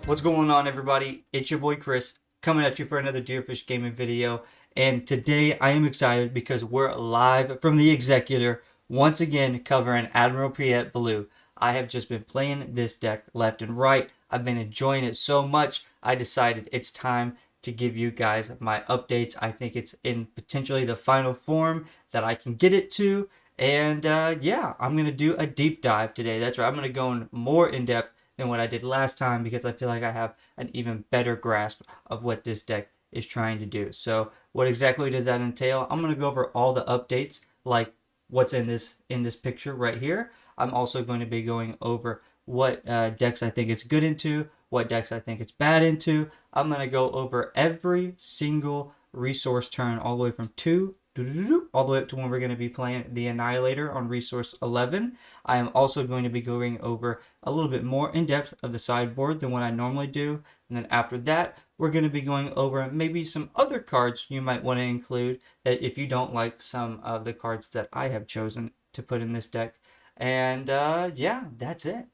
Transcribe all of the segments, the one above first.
What's going on, everybody? It's your boy Chris coming at you for another DeerFish gaming video. And today I am excited because we're live from the Executor once again covering Admiral Piett Blue. I have just been playing this deck left and right. I've been enjoying it so much, I decided it's time to give you guys my updates. I think it's in potentially the final form that I can get it to. And yeah, I'm going to do a deep dive today. That's right, I'm going to go in more in depth than what I did last time because I feel like I have an even better grasp of what this deck is trying to do. So what exactly does that entail? I'm going to go over all the updates, like what's in this picture right here. I'm also going to be going over what decks I think it's good into, what decks I think it's bad into. I'm going to go over every single resource turn all the way from 2 all the way up to when we're going to be playing the Annihilator on resource 11. I am also going to be going over a little bit more in depth of the sideboard than what I normally do. And then after that, we're going to be going over maybe some other cards you might want to include that if you don't like some of the cards that I have chosen to put in this deck. And yeah, that's it.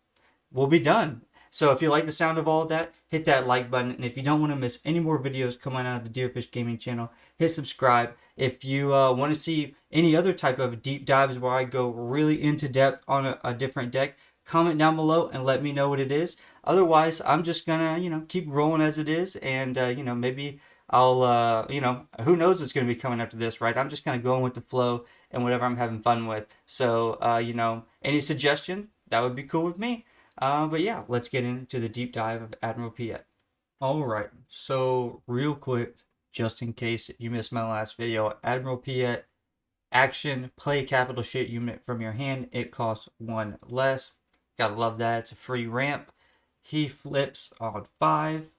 We'll be done. So if you like the sound of all of that, hit that like button. And if you don't want to miss any more videos coming out of the DeerFish Gaming channel, hit subscribe. If you want to see any other type of deep dives where I go really into depth on a different deck, comment down below and let me know what it is. Otherwise, I'm just gonna, keep rolling as it is. And, maybe I'll, who knows what's going to be coming after this, right? I'm just kind of going with the flow and whatever I'm having fun with. So, any suggestions, that would be cool with me. But yeah, let's get into the deep dive of Admiral Piett. All right, so real quick, just in case you missed my last video, Admiral Piett, action, play capital shit unit from your hand. It costs 1 less. Gotta love that. It's a free ramp. He flips on 5.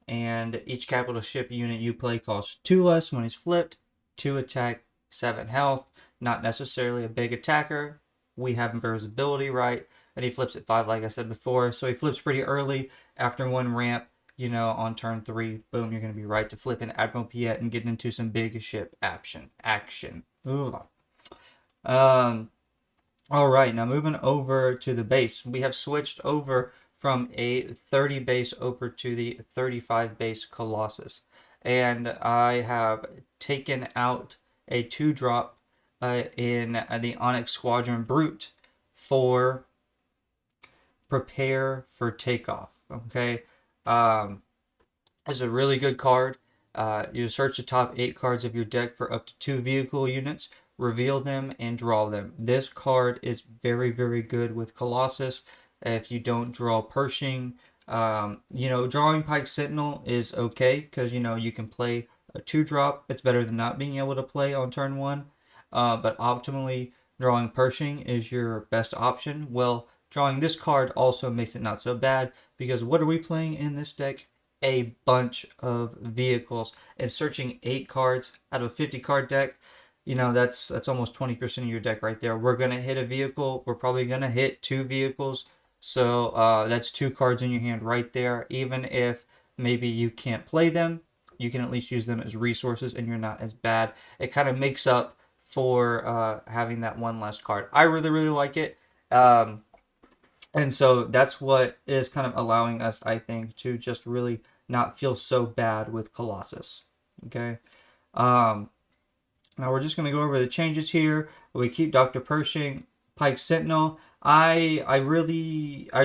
And each capital ship unit you play costs 2 less when he's flipped. 2 attack, 7 health. Not necessarily a big attacker. We have him for his ability, right? And he flips at 5, like I said before. So he flips pretty early after 1 ramp. On turn 3, boom, you're going to be right to flipping Admiral Piett and getting into some big ship action. Ugh. All right, now moving over to the base. We have switched over from a 30 base over to the 35 base Colossus. And I have taken out a 2-drop in the Onyx Squadron Brute for prepare for takeoff. Okay, it's a really good card. You search the top 8 cards of your deck for up to 2 vehicle units, reveal them, and draw them. This card is very, very good with Colossus. If you don't draw Pershing, drawing Pike Sentinel is okay because you can play a 2-drop. It's better than not being able to play on turn 1. But optimally, drawing Pershing is your best option. Well, drawing this card also makes it not so bad because what are we playing in this deck? A bunch of vehicles, and searching 8 cards out of a 50 card deck, that's almost 20% of your deck right there. We're gonna hit a vehicle. We're probably gonna hit 2 vehicles. So that's 2 cards in your hand right there. Even if maybe you can't play them, you can at least use them as resources and you're not as bad. It kind of makes up for having that 1 less card. I really, really like it. And so that's what is kind of allowing us, I think, to just really not feel so bad with Colossus. Okay. Now we're just going to go over the changes here. We keep Dr. Pershing, Pike Sentinel. I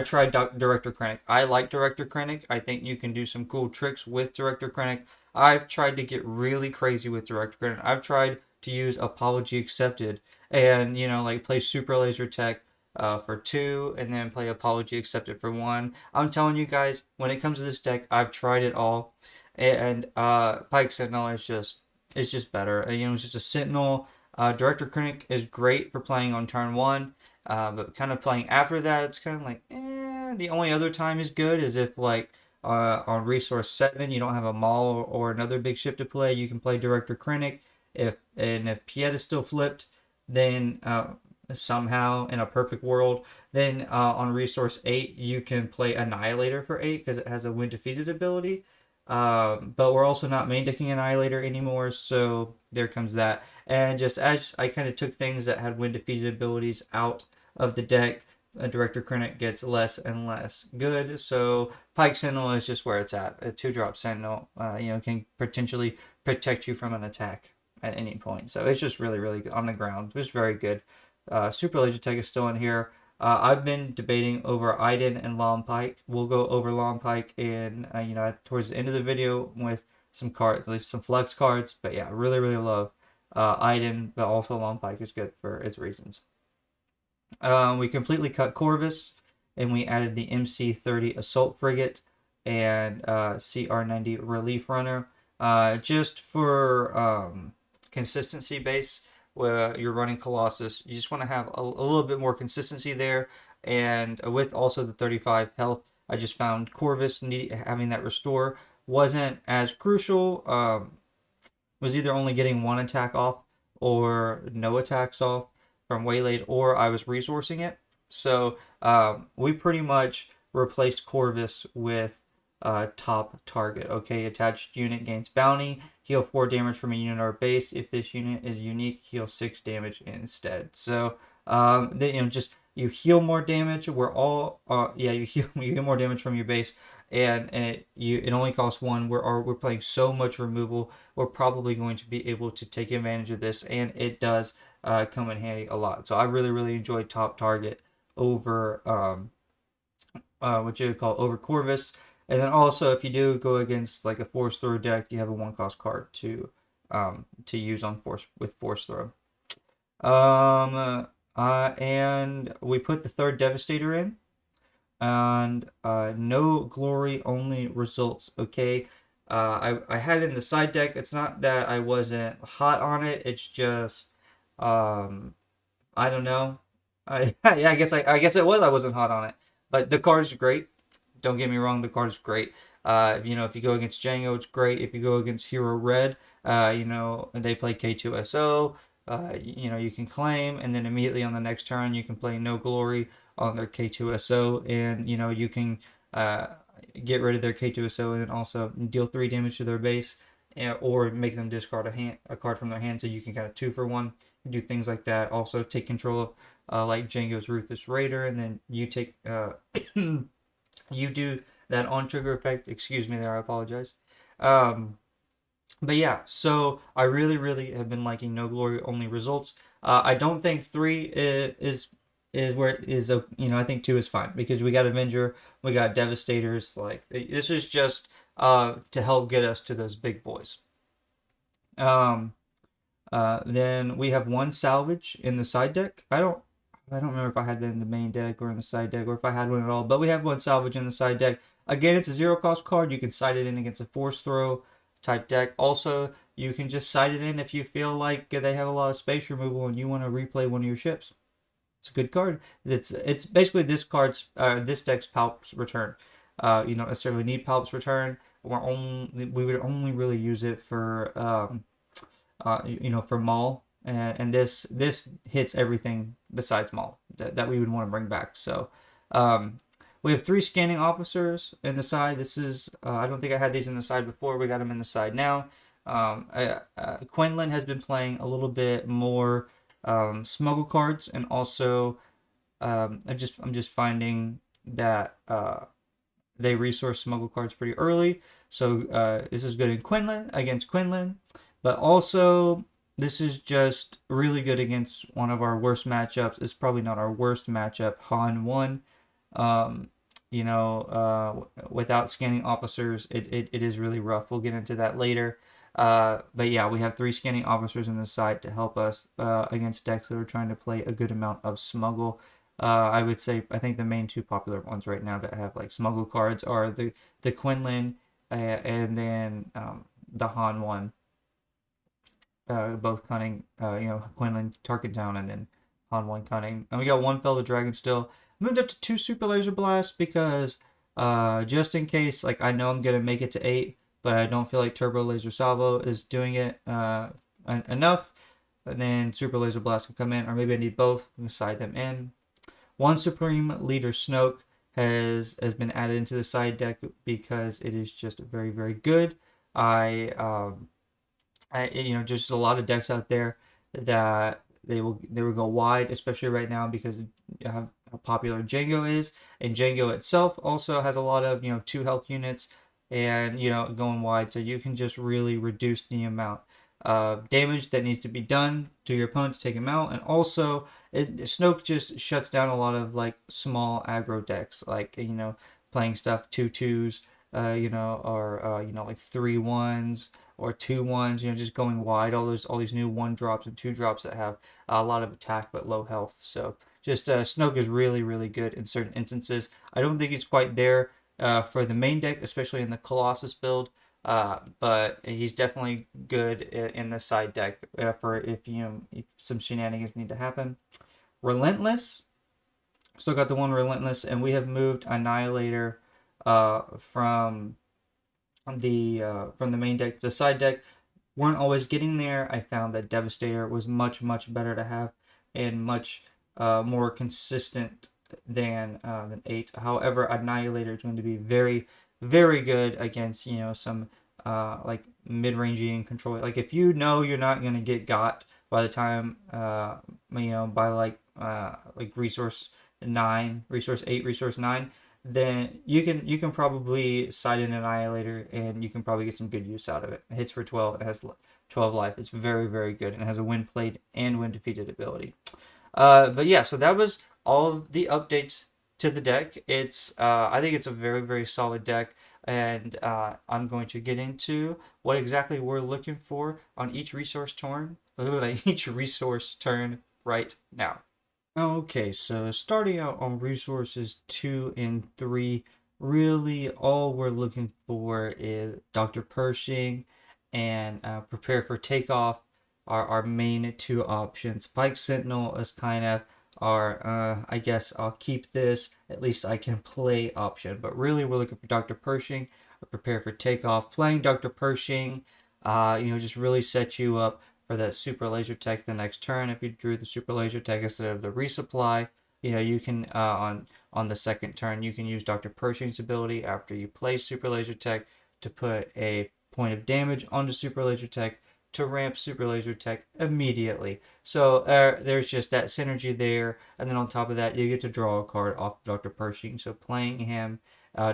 tried Director Krennic. I like Director Krennic. I think you can do some cool tricks with Director Krennic. I've tried to get really crazy with Director Krennic. I've tried to use Apology Accepted and, like play Super Laser Tech for 2 and then play Apology Accepted for 1. I'm telling you guys, when it comes to this deck, I've tried it all. And Pike Sentinel is just better. It's just a Sentinel. Director Krennic is great for playing on turn 1. But kind of playing after that, it's kind of like, the only other time is good is if like on resource 7 you don't have a Maul or another big ship to play, you can play Director Krennic. If Piett is still flipped, then somehow in a perfect world, then on resource 8 you can play Annihilator for 8 because it has a win defeated ability. But we're also not main decking Annihilator anymore, so there comes that. And just as I kind of took things that had win defeated abilities out of the deck, Director Krennic gets less and less good. So Pike Sentinel is just where it's at. A 2-drop Sentinel, can potentially protect you from an attack at any point. So it's just really, really good on the ground. It's very good. Super Laser Tech is still in here. I've been debating over Iden and Long Pike. We'll go over Long Pike in, towards the end of the video with some cards, like some flex cards. But yeah, really, really love Iden, but also Long Pike is good for its reasons. We completely cut Corvus, and we added the MC-30 Assault Frigate and CR-90 Relief Runner. Just for consistency base, where you're running Colossus, you just want to have a little bit more consistency there. And with also the 35 health, I just found Corvus having that restore wasn't as crucial. Was either only getting one attack off or no attacks off from Waylaid, or I was resourcing it. So we pretty much replaced Corvus with top target. Okay, attached unit gains bounty, heal 4 damage from a unit or base. If this unit is unique, heal 6 damage instead. So just you heal more damage. We're all you heal more damage from your base, and it only costs 1. We're playing so much removal. We're probably going to be able to take advantage of this, and it does come in handy a lot. So I really, really enjoyed top target over what you would call over Corvus. And then also, if you do go against like a force throw deck, you have a 1-cost card to use on force throw. And we put the 3rd Devastator in, and no glory, only results. Okay, I had it in the side deck. It's not that I wasn't hot on it. It's just I don't know. I guess it was. I wasn't hot on it, but the card's great. Don't get me wrong, the card is great. If you go against Django, it's great. If you go against Hero Red, they play K2SO, you can claim, and then immediately on the next turn, you can play No Glory on their K2SO, and, you can get rid of their K2SO and then also deal 3 damage to their base, or make them discard a card from their hand, so you can kind of 2-for-1, do things like that. Also take control of like Django's Ruthless Raider, and then you take you do that on trigger effect. Excuse me there, I apologize. But yeah, so I really, really have been liking No Glory only results. I don't think 3 is where it is. I think 2 is fine because we got Avenger, we got Devastators. Like, this is just to help get us to those big boys. Then we have 1 salvage in the side deck. I don't remember if I had that in the main deck or in the side deck, or if I had one at all, but we have 1 salvage in the side deck. Again, it's a 0-cost card. You can side it in against a force throw type deck. Also, you can just side it in if you feel like they have a lot of space removal and you want to replay one of your ships. It's a good card. It's basically this deck's Palp's Return. You don't necessarily need Palp's Return. We would only really use it for for Maul. And this hits everything besides Maul that we would want to bring back. So we have 3 scanning officers in the side. This is I don't think I had these in the side before. We got them in the side now. Quinlan has been playing a little bit more smuggle cards, and also I'm just finding that they resource smuggle cards pretty early. So this is good in Quinlan against Quinlan, but also this is just really good against one of our worst matchups. It's probably not our worst matchup, Han 1. Without scanning officers, it is really rough. We'll get into that later. But yeah, we have 3 scanning officers in the side to help us against decks that are trying to play a good amount of smuggle. I would say, I think the main 2 popular ones right now that have like smuggle cards are the Quinlan and then the Han 1. Both Cunning, Quinlan Target Down, and then Han 1 Cunning. And we got 1 Fellow Dragon still. Moved up to 2 Super Laser Blasts because just in case, like, I know I'm going to make it to 8, but I don't feel like Turbo Laser Salvo is doing it enough. And then Super Laser Blast can come in, or maybe I need both and side them in. 1 Supreme Leader Snoke has been added into the side deck because it is just very, very good. Just a lot of decks out there that they will go wide, especially right now because popular Django is, and Django itself also has a lot of 2 health units, and going wide, so you can just really reduce the amount of damage that needs to be done to your opponent to take him out, and also Snoke just shuts down a lot of like small aggro decks, like playing stuff 2/2s, or like 3/1s or 2/1s, just going wide. All these new 1 drops and 2 drops that have a lot of attack but low health. So just Snoke is really really good in certain instances. I don't think he's quite there for the main deck, especially in the Colossus build. But he's definitely good in the side deck for if some shenanigans need to happen. Relentless, still got the one Relentless, and we have moved Annihilator from the main deck to the side deck. Weren't always getting there. I found that Devastator was much better to have and much more consistent than 8. However, Annihilator is going to be very good against some like mid-rangey and control. Like if you're not going to get got by the time by like resource 9, resource 8, resource 9, then you can probably side in Annihilator and you can probably get some good use out of it. It hits for 12. It has 12 life. It's very good, and it has a win played and win defeated ability. But yeah, so that was all of the updates to the deck. It's I think it's a very solid deck, and I'm going to get into what exactly we're looking for on each resource turn. Each resource turn right now. Okay, so starting out on resources 2 and 3, really all we're looking for is Dr. Pershing and Prepare for Takeoff are our main 2 options. Pike Sentinel is kind of our, I guess I'll keep this, at least I can play option. But really we're looking for Dr. Pershing or Prepare for Takeoff. Playing Dr. Pershing, just really sets you up for that super laser tech the next turn. If you drew the super laser tech instead of the resupply, you can on the second turn you can use Dr. Pershing's ability after you play super laser tech to put a point of damage onto super laser tech to ramp super laser tech immediately. So there's just that synergy there, and then on top of that you get to draw a card off of Dr. Pershing. So playing him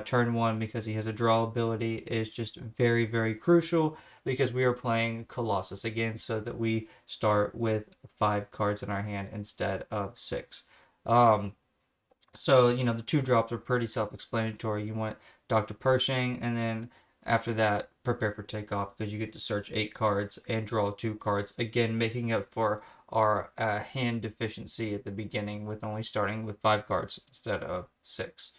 turn 1 because he has a draw ability is just very crucial, because we are playing Colossus again, so that we start with 5 cards in our hand instead of 6. So the 2 drops are pretty self-explanatory. You want Dr. Pershing, and then after that Prepare for Takeoff, because you get to search 8 cards and draw 2 cards, again making up for our hand deficiency at the beginning with only starting with 5 cards instead of 6.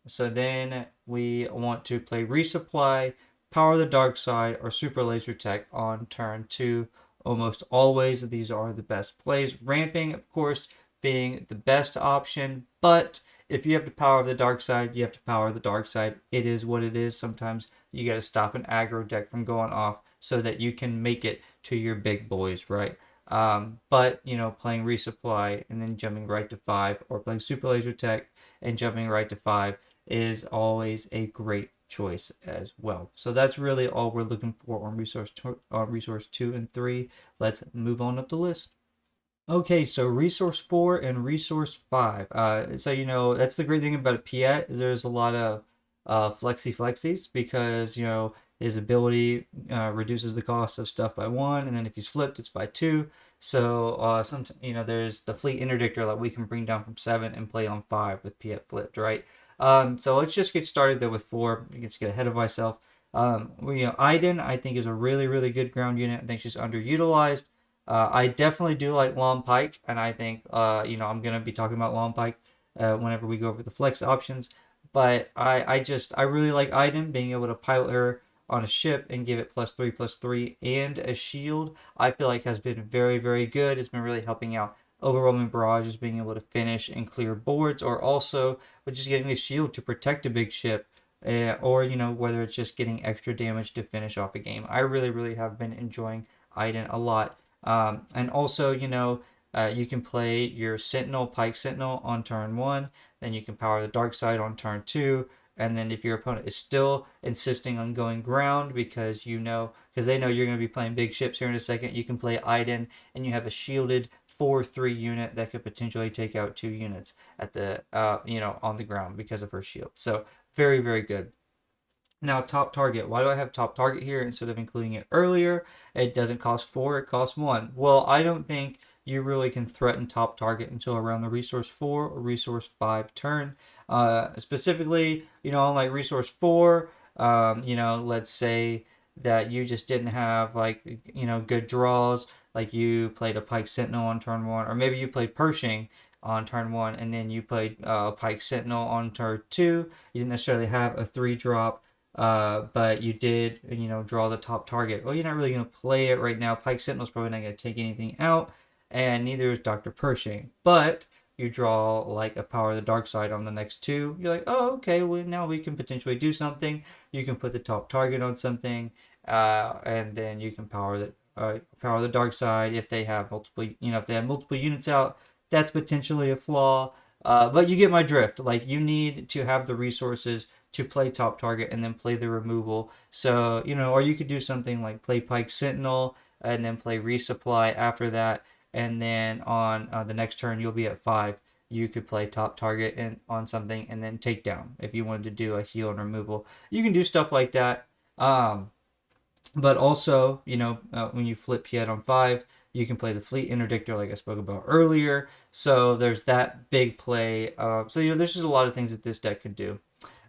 So then we want to play Resupply, Power the Dark Side, or Super Laser Tech on turn 2. Almost always these are the best plays. Ramping, of course, being the best option, but if you have to power the dark side, you have to power the dark side. It is what it is. Sometimes you got to stop an aggro deck from going off so that you can make it to your big boys, right? But playing Resupply and then jumping right to 5, or playing Super Laser Tech and jumping right to 5 is always a great choice as well. So that's really all we're looking for on resource 2 and 3. Let's move on up the list. Okay, so resource 4 and resource 5. So that's the great thing about Piett, is there's a lot of flexies, because his ability reduces the cost of stuff by 1, and then if he's flipped, it's by 2. So there's the fleet interdictor that we can bring down from 7 and play on 5 with Piett flipped, right? So let's just get started though with 4. Let's get ahead of myself. Iden, I think, is a really good ground unit. I think she's underutilized. I definitely do like Long Pike, and I think I'm gonna be talking about Long Pike whenever we go over the flex options. But I really like Iden, being able to pilot her on a ship and give it +3/+3 and a shield. I feel like has been very good. It's been really helping out Overwhelming Barrage, is being able to finish and clear boards, or also with just getting a shield to protect a big ship, or whether it's just getting extra damage to finish off a game. I really have been enjoying Iden a lot. And also, you can play your Sentinel, Pike Sentinel on turn 1, then you can power the dark side on turn 2, and then if your opponent is still insisting on going ground because they know you're going to be playing big ships here in a second, you can play Iden, and you have a shielded 4/3 unit that could potentially take out 2 units at the on the ground because of her shield. So very, very good. Now, top target. Why do I have top target here instead of including it earlier? It doesn't cost 4, it costs 1. Well, I don't think you really can threaten top target until around the resource 4 or resource 5 turn. Specifically, on like resource 4, let's say that you just didn't have like, good draws, like you played a Pike Sentinel on turn 1, or maybe you played Pershing on turn 1, and then you played Pike Sentinel on turn 2. You didn't necessarily have a 3-drop, but you did, draw the top target. Well, you're not really going to play it right now. Pike Sentinel's probably not going to take anything out, and neither is Dr. Pershing. But you draw like a Power of the Dark Side on the next 2. You're like, oh, okay, well, now we can potentially do something. You can put the top target on something, and then you can power the Dark Side if they have multiple, if they have multiple units out. That's potentially a flaw. But you get my drift. Like, you need to have the resources to play top target and then play the removal. So, or you could do something like play Pike Sentinel and then play resupply after that. And then on the next turn, you'll be at 5. You could play top target on something and then take down if you wanted to do a heal and removal. You can do stuff like that. But also, when you flip Piett on 5, you can play the Fleet Interdictor like I spoke about earlier. So there's that big play. So there's just a lot of things that this deck could do.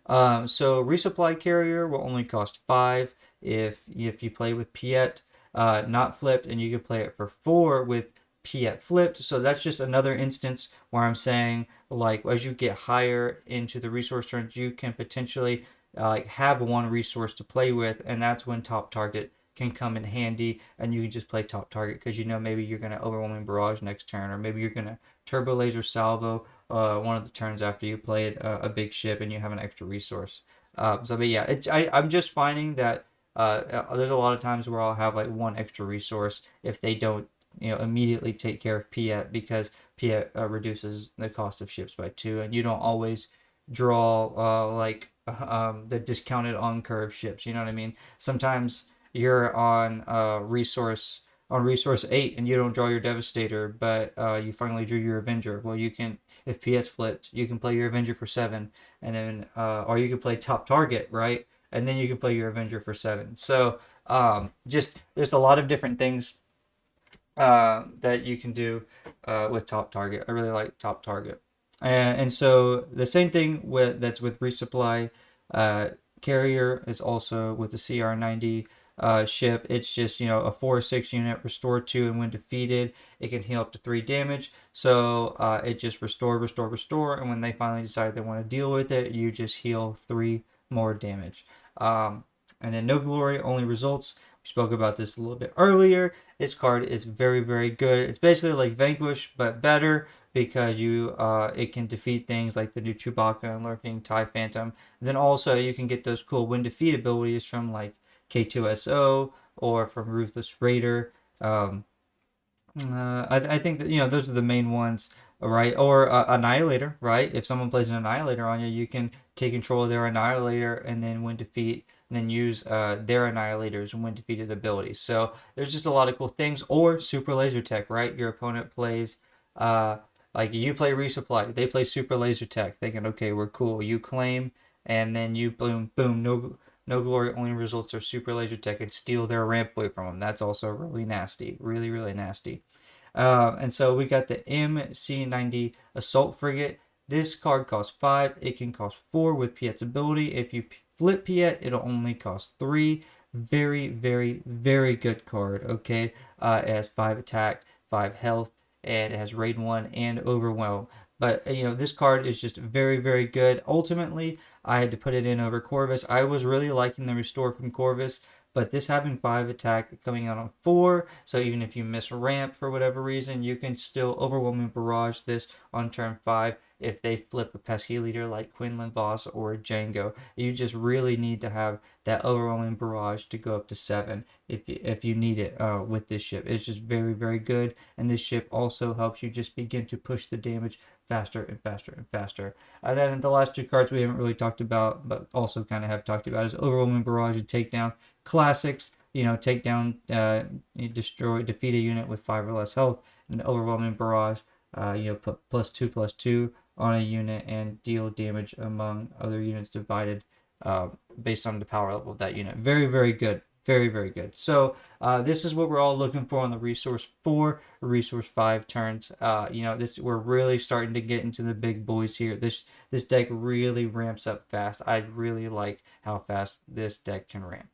So Resupply Carrier will only cost 5 if you play with Piett not flipped, and you can play it for 4 with Piett flipped. So that's just another instance where I'm saying, like, as you get higher into the resource turns, you can potentially have one resource to play with, and that's when top target can come in handy, and you can just play top target because maybe you're going to Overwhelming Barrage next turn, or maybe you're going to Turbo Laser Salvo one of the turns after you played a big ship and you have an extra resource. But yeah, I'm just finding that there's a lot of times where I'll have like one extra resource if they don't immediately take care of Piett, because Piett reduces the cost of ships by 2, and you don't always draw the discounted on curve ships. You know what I mean? Sometimes you're on resource 8 and you don't draw your Devastator, but you finally drew your Avenger. Well, you can, if Piett's flipped, you can play your Avenger for 7, and then or you can play top target, right? And then you can play your Avenger for 7. So just there's a lot of different things that you can do with top target. I really like top target. And so the same thing that's with Resupply Carrier is also with the CR90 ship. It's just, a 4/6 unit, restore 2, and when defeated, it can heal up to 3 damage. So it just restore, and when they finally decide they want to deal with it, you just heal 3 more damage. And then No Glory, only results. We spoke about this a little bit earlier. This card is very, very good. It's basically like Vanquish, but better, because it can defeat things like the new Chewbacca and Lurking TIE Phantom. Then also you can get those cool when defeat abilities from like K2SO or from Ruthless Raider. I think that those are the main ones, right? Or Annihilator, right? If someone plays an Annihilator on you, you can take control of their Annihilator and then when defeat, and then use their Annihilators when defeated abilities. So there's just a lot of cool things. Or Super Laser Tech, right? Your opponent plays like you play Resupply, they play Super Laser Tech, thinking, okay, we're cool. You claim, and then you boom, no Glory only results are Super Laser Tech and steal their ramp away from them. That's also really nasty. Really, really nasty. And so we got the MC90 Assault Frigate. This card costs 5. It can cost 4 with Piett's ability. If you flip Piett, it'll only cost 3. Very, very, very good card, okay? It has 5 attack, 5 health, and it has Raid 1 and Overwhelm. But, this card is just very, very good. Ultimately, I had to put it in over Corvus. I was really liking the Restore from Corvus, but this having 5 attack coming out on 4, so even if you miss ramp for whatever reason, you can still Overwhelming Barrage this on turn 5 if they flip a pesky leader like Quinlan Voss or Django. You just really need to have that Overwhelming Barrage to go up to 7 if you need it with this ship. It's just very, very good, and this ship also helps you just begin to push the damage faster and faster and faster. And then the last 2 cards we haven't really talked about, but also kind of have talked about, is Overwhelming Barrage and Takedown. Classics, take down, defeat a unit with 5 or less health, an overwhelming barrage. Put +2/+2 on a unit and deal damage among other units divided based on the power level of that unit. Very, very good. Very, very good. So this is what we're all looking for on the resource 4, resource 5 turns. We're really starting to get into the big boys here. This deck really ramps up fast. I really like how fast this deck can ramp.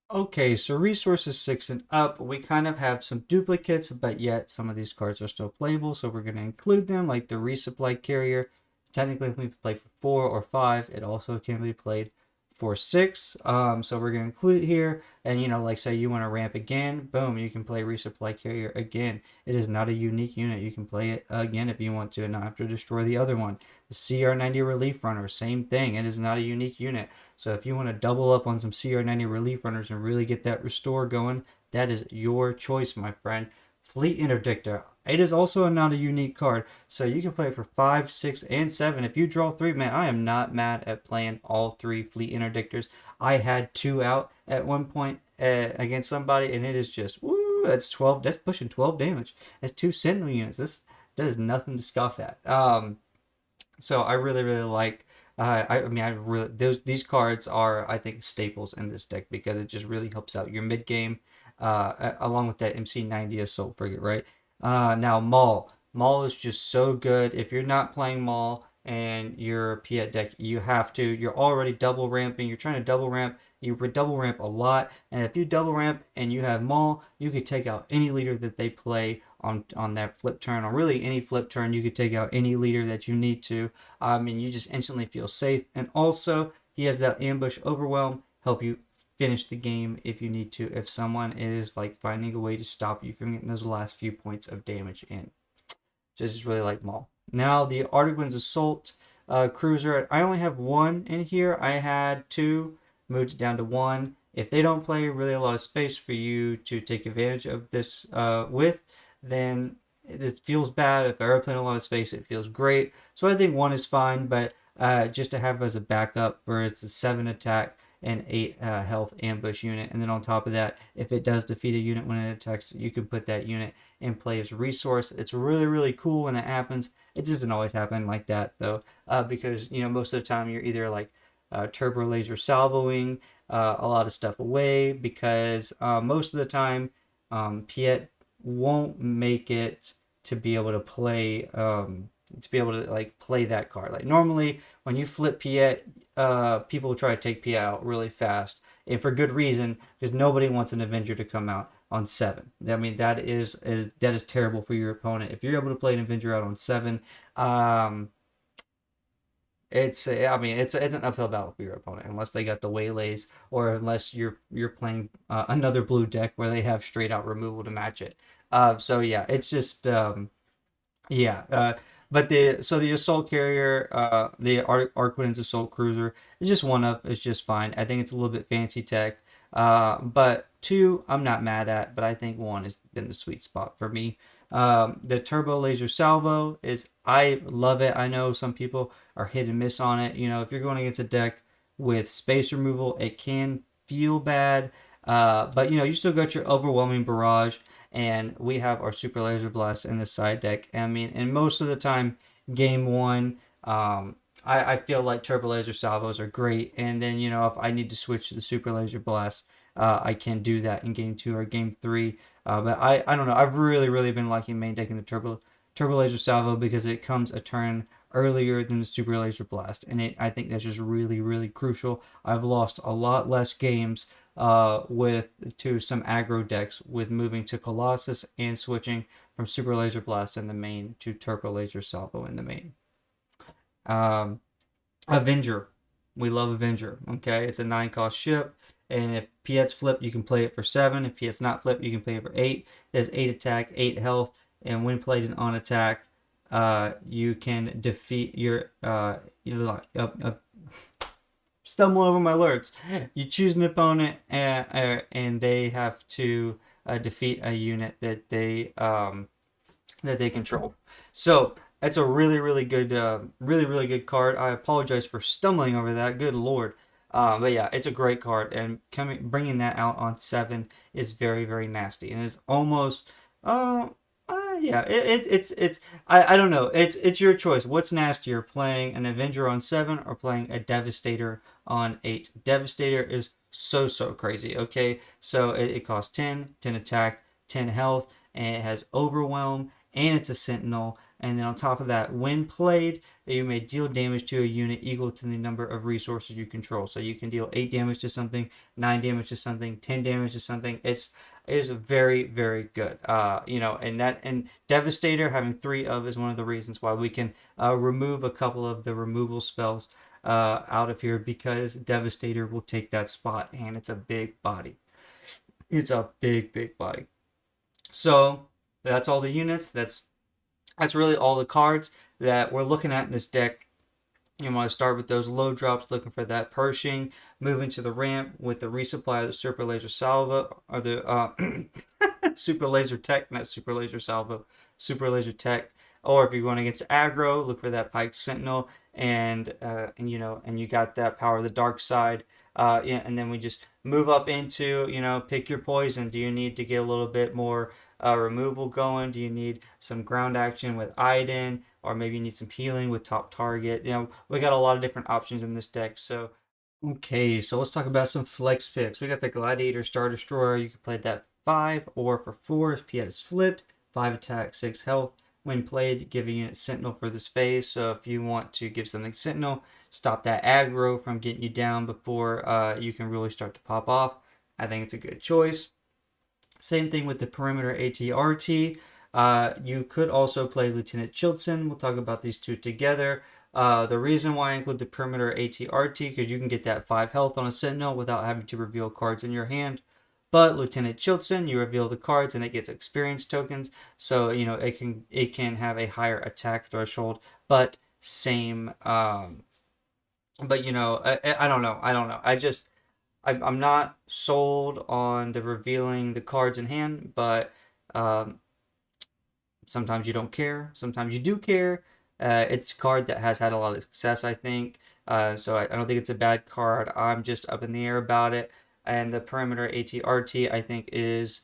Okay, so resources 6 and up, we kind of have some duplicates, but yet some of these cards are still playable, so we're going to include them, like the resupply carrier. Technically, if we play for 4 or 5, it also can be played for 6. So we're going to include it here, and like say you want to ramp again, boom, you can play resupply carrier again. It is not a unique unit. You can play it again if you want to, and not have to destroy the other one. The CR90 relief runner, same thing. It is not a unique unit. So if you want to double up on some CR90 relief runners and really get that restore going, that is your choice, my friend. Fleet Interdictor. It is also not a unique card, so you can play it for 5, 6, and 7. If you draw 3, man, I am not mad at playing all 3 Fleet Interdictors. I had 2 out at one point against somebody, and it is just, woo, that's 12. That's pushing 12 damage. That's 2 Sentinel units. That is nothing to scoff at. So I really, really like. These cards are, I think, staples in this deck because it just really helps out your mid game, along with that MC90 Assault Frigate, right? Now Maul is just so good. If you're not playing Maul and you're a Piett deck, you have to. You're already double ramping. You're trying to double ramp. You double ramp a lot, and if you double ramp and you have Maul, you could take out any leader that they play on that flip turn, or really any flip turn. You could take out any leader that you need to. And you just instantly feel safe. And also, he has that ambush overwhelm, help you finish the game if you need to, if someone is like finding a way to stop you from getting those last few points of damage in. Just really like Maul. Now the Arduin's Assault Cruiser. I only have 1 in here. I had 2, moved it down to 1. If they don't play really a lot of space for you to take advantage of this with, then it feels bad. If they're playing a lot of space, it feels great. So I think 1 is fine, but just to have as a backup for it's a 7 attack and 8 health ambush unit. And then on top of that, if it does defeat a unit when it attacks, you can put that unit in play as a resource. It's really, really cool when it happens. It doesn't always happen like that, though, because, most of the time you're either like turbo laser salvoing a lot of stuff away, because most of the time Piett won't make it to be able to play play that card. Like normally when you flip Piett, people try to take Piett out really fast, and for good reason, because nobody wants an Avenger to come out on 7. I mean, that is terrible for your opponent. If you're able to play an Avenger out on 7, it's an uphill battle for your opponent, unless they got the waylays, or unless you're playing another blue deck where they have straight out removal to match it. So yeah, it's just but the assault carrier, the Arquitens Assault Cruiser is just it's just fine. I think it's a little bit fancy tech. But 2 I'm not mad at, but I think 1 has been the sweet spot for me. The Turbo Laser Salvo I love it. I know some people are hit and miss on it. If you're going against a deck with space removal, it can feel bad. But you still got your overwhelming barrage, and we have our Super Laser Blast in the side deck. I mean, and most of the time, game 1, I feel like Turbo Laser Salvos are great. And then, if I need to switch to the Super Laser Blast, I can do that in game 2 or game 3. But I don't know. I've really, really been liking main decking the Turbo Laser Salvo because it comes a turn earlier than the Super Laser Blast. And I think that's just really, really crucial. I've lost a lot less games to some aggro decks with moving to Colossus and switching from Super Laser Blast in the main to Turbo Laser Salvo in the main. Avenger. We love Avenger. Okay, it's a 9-cost ship, and if Piett's flipped, you can play it for 7. If Piett's not flipped, you can play it for 8. It has 8 attack, 8 health, and when played on attack, you can defeat your stumbling over my words. You choose an opponent, and they have to defeat a unit that they control. So that's a really, really good, really good card. I apologize for stumbling over that. Good lord. But yeah, it's a great card, and bringing that out on 7 is very, very nasty, and it's almost Yeah, it's I don't know. It's your choice. What's nastier, playing an Avenger on 7 or playing a Devastator on 8? Devastator is so crazy. Okay, so it costs 10 attack, 10 health, and it has Overwhelm, and it's a Sentinel. And then on top of that, when played, you may deal damage to a unit equal to the number of resources you control. So you can deal 8 damage to something, 9 damage to something, 10 damage to something. It is very good. And Devastator having 3 of is one of the reasons why we can remove a couple of the removal spells out of here, because Devastator will take that spot, and it's a big body. It's a big body. So that's all the units. That's really all the cards that we're looking at in this deck. You want to start with those low drops, looking for that Pershing, moving to the ramp with the resupply of the Super Laser Salvo, or the Super Laser Tech, not Super Laser Salvo, Super Laser Tech. Or if you're going against aggro, look for that Pike Sentinel, and you got that Power of the Dark Side. Yeah, and then we just move up into, pick your poison. Do you need to get a little bit more removal going? Do you need some ground action with Iden? Or maybe you need some healing with top target. We got a lot of different options in this deck. So, okay, so let's talk about some flex picks. We got the Gladiator Star Destroyer. You can play that 5 or for 4 if Piett is flipped. 5 attack, 6 health. When played, give a unit Sentinel for this phase. So if you want to give something Sentinel, stop that aggro from getting you down before you can really start to pop off. I think it's a good choice. Same thing with the Perimeter ATRT. You could also play Lieutenant Chilton. We'll talk about these two together. The reason why I include the Perimeter ATRT, because you can get that 5 health on a Sentinel without having to reveal cards in your hand. But Lieutenant Chilton, you reveal the cards and it gets experience tokens, so it can have a higher attack threshold, but same. But I don't know. I'm not sold on the revealing the cards in hand, but um, sometimes you don't care. Sometimes you do care. It's a card that has had a lot of success, I think. So I don't think it's a bad card. I'm just up in the air about it. And the Perimeter ATRT, I think, is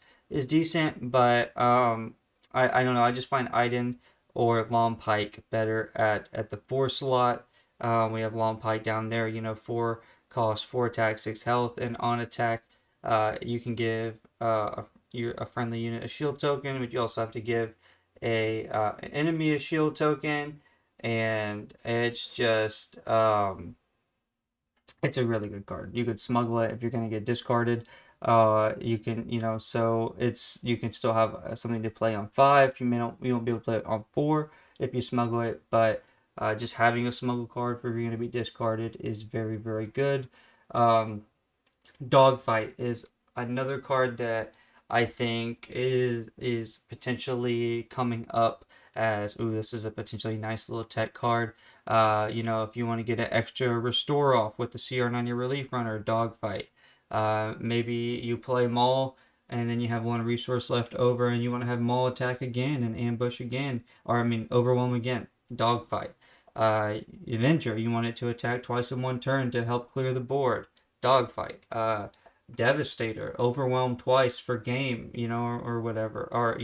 decent, but I don't know. I just find Iden or Long Pike better at the 4 slot. We have Long Pike down there. 4 cost, 4 attack, 6 health, and on attack, you can give a friendly unit a shield token, but you also have to give an enemy a shield token, and it's just it's a really good card. You could smuggle it if you're going to get discarded. You can, so you can still have something to play on 5. You won't be able to play it on 4 if you smuggle it, but just having a smuggle card for if you're going to be discarded is very good. Dogfight is another card that I think is potentially coming up as, this is a potentially nice little tech card. If you want to get an extra restore off with the CR90 Relief Runner, Dogfight. Maybe you play Maul and then you have 1 resource left over and you want to have Maul attack again and ambush again, or overwhelm again, Dogfight. Avenger, you want it to attack twice in 1 turn to help clear the board, Dogfight. Devastator, overwhelm twice for game, or whatever, or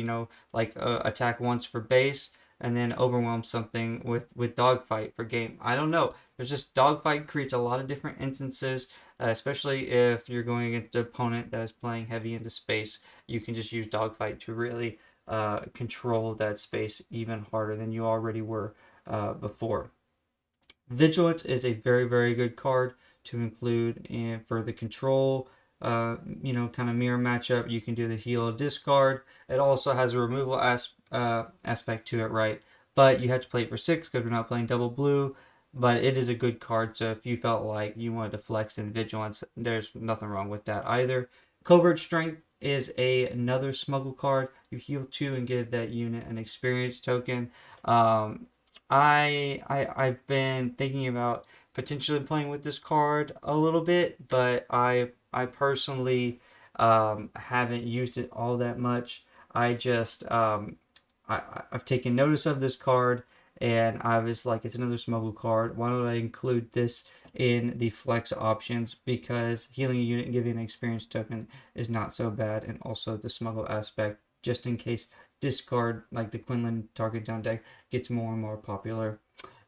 attack once for base and then overwhelm something with Dogfight for game. I don't know. There's just Dogfight creates a lot of different instances, especially if you're going against an opponent that is playing heavy into space. You can just use Dogfight to really control that space even harder than you already were before. Vigilance is a very good card to include for the control. Kind of mirror matchup. You can do the heal discard. It also has a removal aspect to it, right? But you have to play it for 6 because we're not playing double blue. But it is a good card, so if you felt like you wanted to flex in Vigilance, there's nothing wrong with that either. Covert Strength is another smuggle card. You heal 2 and give that unit an experience token. I've been thinking about potentially playing with this card a little bit, but I personally haven't used it all that much. I've taken notice of this card and I was like, it's another smuggle card. Why don't I include this in the flex options? Because healing a unit and giving an experience token is not so bad, and also the smuggle aspect, just in case discard, like the Quinlan target down deck, gets more and more popular.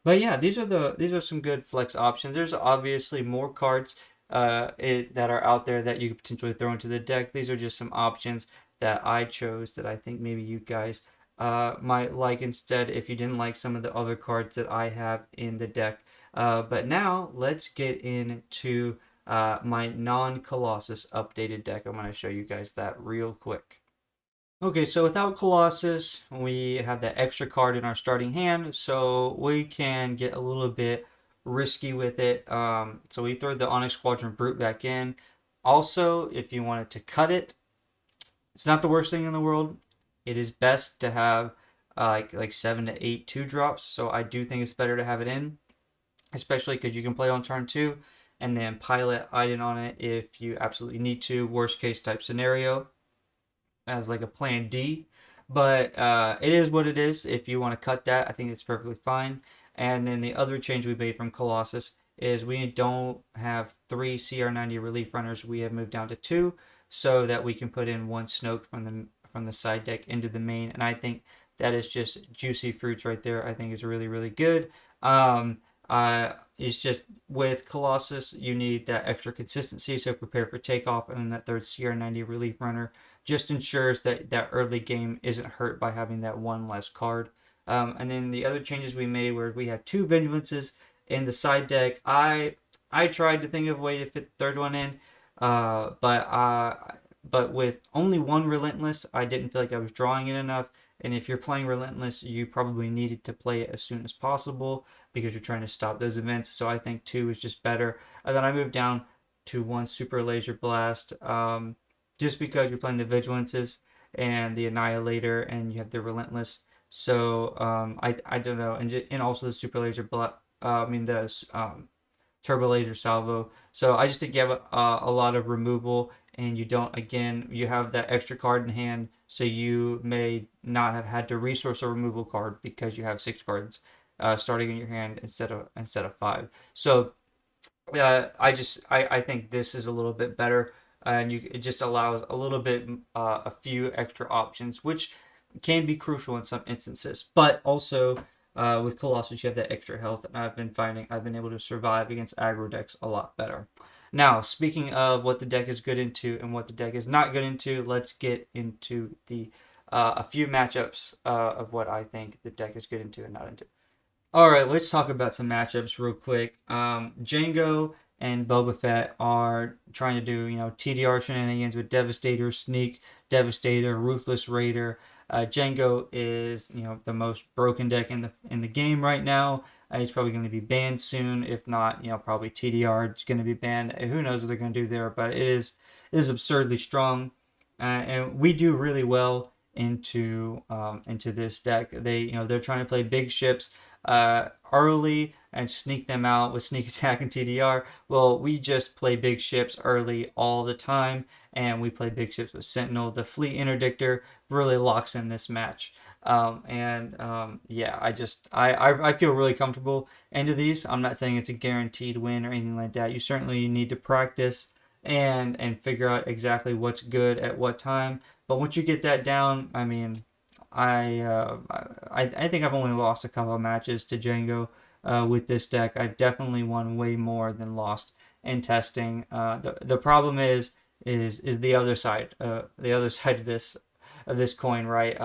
But yeah, these are some good flex options. There's obviously more cards that are out there that you could potentially throw into the deck. These are just some options that I chose that I think maybe you guys might like instead if you didn't like some of the other cards that I have in the deck. But now let's get into my non-Colossus updated deck. I'm going to show you guys that real quick. Okay, so without Colossus, we have that extra card in our starting hand, so we can get a little bit risky with it. So we throw the Onyx Squadron Brute back in. Also, if you wanted to cut it, it's not the worst thing in the world. It is best to have like 7 to 8 2-drops, so I do think it's better to have it in, especially because you can play it on turn 2 and then pilot Iden on it if you absolutely need to, worst case type scenario as like a plan D. But it is what it is. If you want to cut that, I think it's perfectly fine. And then the other change we made from Colossus is we don't have 3 CR90 relief runners. We have moved down to 2 so that we can put in 1 Snoke from the side deck into the main. And I think that is just juicy fruits right there. I think it's really, really good. It's just with Colossus, you need that extra consistency. So prepare for takeoff, and then that third CR90 relief runner just ensures that that early game isn't hurt by having that one less card. And then the other changes we made were we had 2 Vigilances in the side deck. I tried to think of a way to fit the third one in, but with only 1 Relentless, I didn't feel like I was drawing it enough. And if you're playing Relentless, you probably needed to play it as soon as possible because you're trying to stop those events. So I think 2 is just better. And then I moved down to 1 Super Laser Blast. Just because you're playing the Vigilances and the Annihilator and you have the Relentless. So I don't know, and also the Super Laser the Turbo Laser Salvo. So I just think you have a lot of removal, and you don't, again, you have that extra card in hand, so you may not have had to resource a removal card because you have 6 cards starting in your hand instead of 5. So I think this is a little bit better, and it just allows a little bit a few extra options, which can be crucial in some instances. But also with Colossus, you have that extra health, and I've been able to survive against aggro decks a lot better. Now, speaking of what the deck is good into and what the deck is not good into, let's get into the a few matchups of what I think the deck is good into and not into. All right, let's talk about some matchups real quick. Django and Boba Fett are trying to do, TDR shenanigans with Devastator, Sneak, Devastator, Ruthless Raider. Django is, the most broken deck in the game right now. He's probably going to be banned soon. If not, probably TDR is going to be banned. Who knows what they're going to do there? But it is absurdly strong, and we do really well into this deck. They're trying to play big ships early and sneak them out with sneak attack and TDR. Well, we just play big ships early all the time, and we play big ships with Sentinel. The Fleet Interdictor really locks in this match. Yeah, I feel really comfortable into these. I'm not saying it's a guaranteed win or anything like that. You certainly need to practice and figure out exactly what's good at what time. But once you get that down, I mean, I think I've only lost a couple of matches to Django with this deck. I've definitely won way more than lost in testing. The problem is the other side, of this coin, right?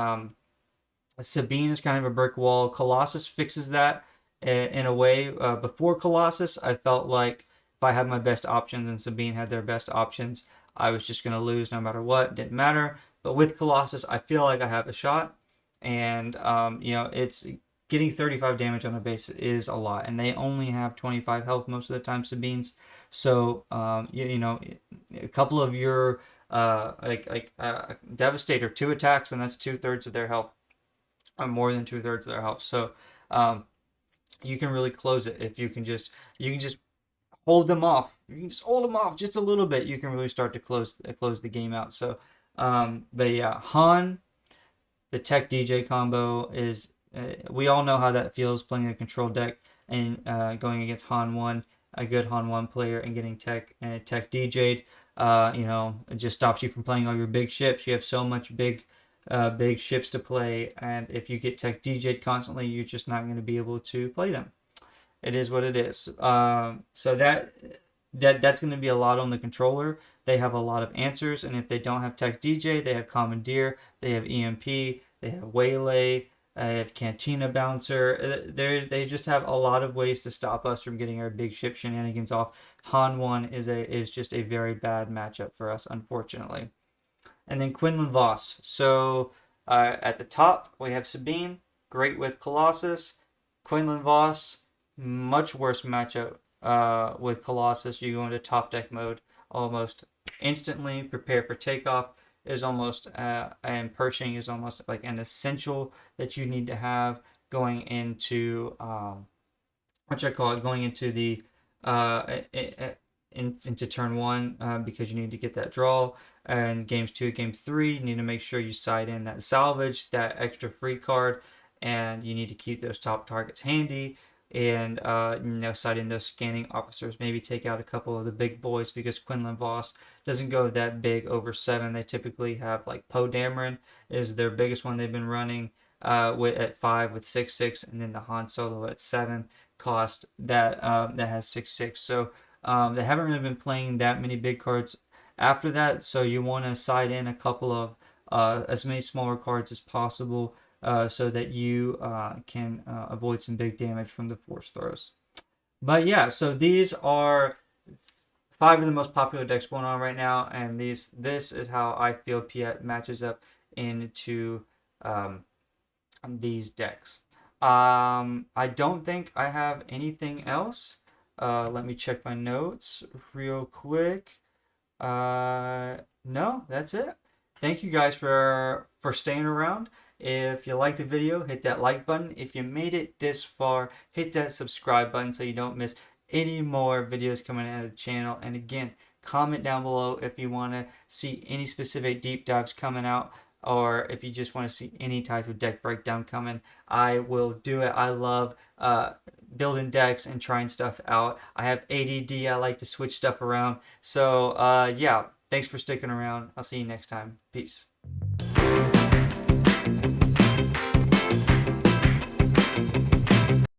Sabine is kind of a brick wall. Colossus fixes that in a way. Before Colossus, I felt like if I had my best options and Sabine had their best options, I was just going to lose no matter what. It didn't matter. But with Colossus, I feel like I have a shot. And, it's getting 35 damage on a base is a lot. And they only have 25 health most of the time, Sabines. So, a couple of your, Devastator, 2 attacks, and that's 2/3 of their health. More than 2/3 of their health. So you can really close it if you can just hold them off. You can just hold them off just a little bit. You can really start to close the game out. So, but yeah, Han, the Tech DJ combo is. We all know how that feels playing a control deck and going against Han 1, a good Han 1 player, and getting Tech DJ'd. It just stops you from playing all your big ships. You have so much big big ships to play, and if you get tech DJ'd constantly, you're just not going to be able to play them. It is what it is. So that's going to be a lot on the controller. They have a lot of answers, and if they don't have Tech DJ, they have Commandeer, they have EMP, they have Waylay, they have Cantina Bouncer. They just have a lot of ways to stop us from getting our big ship shenanigans off. Han 1 is just a very bad matchup for us, unfortunately. And then Quinlan Voss. So at the top, we have Sabine, great with Colossus. Quinlan Voss, much worse matchup with Colossus. You go into top deck mode almost instantly. Prepare for takeoff is almost, and Pershing is almost like an essential that you need to have going into, what should I call it, going into the, into turn one, because you need to get that draw. And games 2, game 3, you need to make sure you side in that salvage, that extra free card, and you need to keep those top targets handy. And side in those scanning officers. Maybe take out a couple of the big boys, because Quinlan Voss doesn't go that big over 7. They typically have like Poe Dameron is their biggest one they've been running at 5 with 6/6, and then the Han Solo at 7 cost that has 6/6. So they haven't really been playing that many big cards after that. So you want to side in a couple of as many smaller cards as possible, so that you can avoid some big damage from the force throws. But yeah, so these are 5 of the most popular decks going on right now, and this is how I feel Piett matches up into these decks. I don't think I have anything else. Let me check my notes real quick. No, that's it. Thank you guys for staying around. If you liked the video, hit that like button. If you made it this far, hit that subscribe button so you don't miss any more videos coming out of the channel. And again, comment down below if you want to see any specific deep dives coming out, or if you just want to see any type of deck breakdown coming. I will do it. I love building decks and trying stuff out. I have ADD. I like to switch stuff around. So yeah, thanks for sticking around. I'll see you next time. Peace.